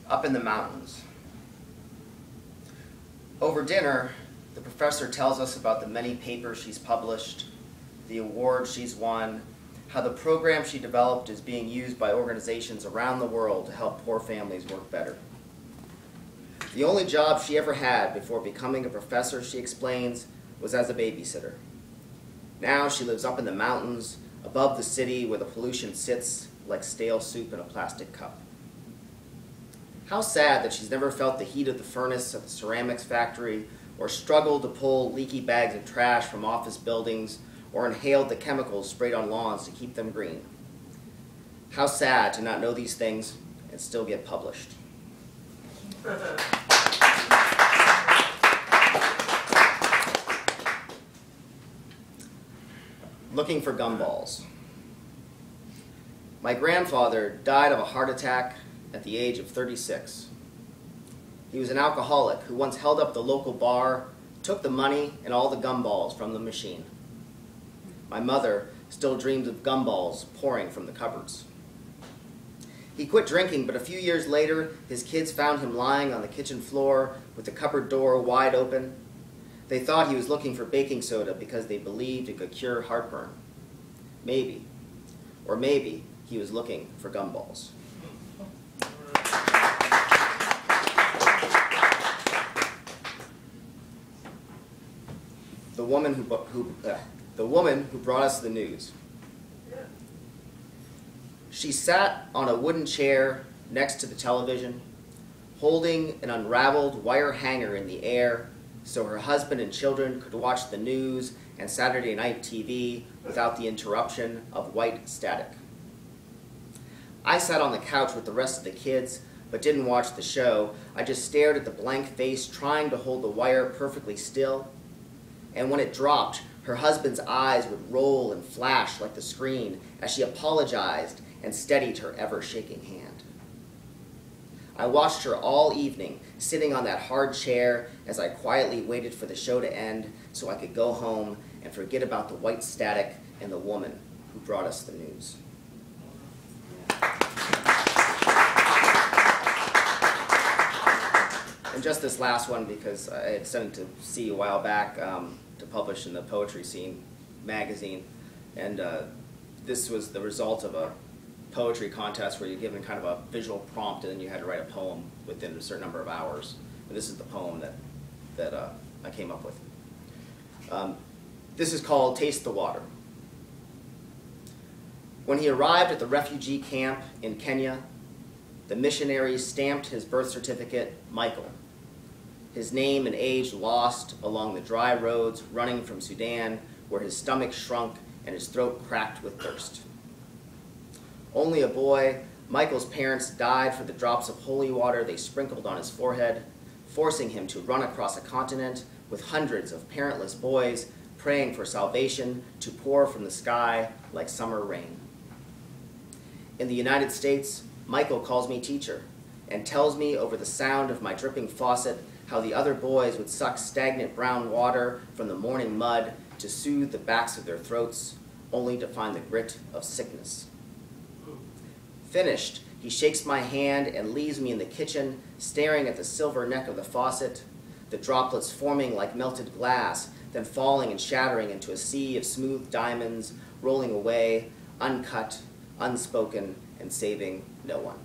Up in the mountains. Over dinner, the professor tells us about the many papers she's published, the awards she's won, how the program she developed is being used by organizations around the world to help poor families work better. The only job she ever had before becoming a professor, she explains, was as a babysitter. Now she lives up in the mountains, above the city where the pollution sits like stale soup in a plastic cup. How sad that she's never felt the heat of the furnace at the ceramics factory, or struggled to pull leaky bags of trash from office buildings, or inhaled the chemicals sprayed on lawns to keep them green. How sad to not know these things and still get published. Looking for gumballs. My grandfather died of a heart attack at the age of 36. He was an alcoholic who once held up the local bar, took the money and all the gumballs from the machine. My mother still dreams of gumballs pouring from the cupboards. He quit drinking, but a few years later, his kids found him lying on the kitchen floor with the cupboard door wide open. They thought he was looking for baking soda because they believed it could cure heartburn. Maybe, or maybe he was looking for gumballs. The woman who brought us the news. She sat on a wooden chair next to the television, holding an unraveled wire hanger in the air so her husband and children could watch the news and Saturday night TV without the interruption of white static. I sat on the couch with the rest of the kids, but didn't watch the show. I just stared at the blank face, trying to hold the wire perfectly still. And when it dropped, her husband's eyes would roll and flash like the screen as she apologized and steadied her ever-shaking hand. I watched her all evening, sitting on that hard chair as I quietly waited for the show to end so I could go home and forget about the white static and the woman who brought us the news. And just this last one, because I had sent it to C a while back to publish in the Poetry Scene magazine, and this was the result of a poetry contest where you're given kind of a visual prompt and then you had to write a poem within a certain number of hours. And this is the poem that I came up with. This is called Taste the Water. When he arrived at the refugee camp in Kenya, the missionaries stamped his birth certificate, Michael, his name and age lost along the dry roads running from Sudan, where his stomach shrunk and his throat cracked with thirst. Only a boy, Michael's parents died for the drops of holy water they sprinkled on his forehead, forcing him to run across a continent with hundreds of parentless boys praying for salvation to pour from the sky like summer rain. In the United States, Michael calls me teacher and tells me over the sound of my dripping faucet how the other boys would suck stagnant brown water from the morning mud to soothe the backs of their throats, only to find the grit of sickness. Finished, he shakes my hand and leaves me in the kitchen, staring at the silver neck of the faucet, the droplets forming like melted glass, then falling and shattering into a sea of smooth diamonds, rolling away, uncut, unspoken, and saving no one.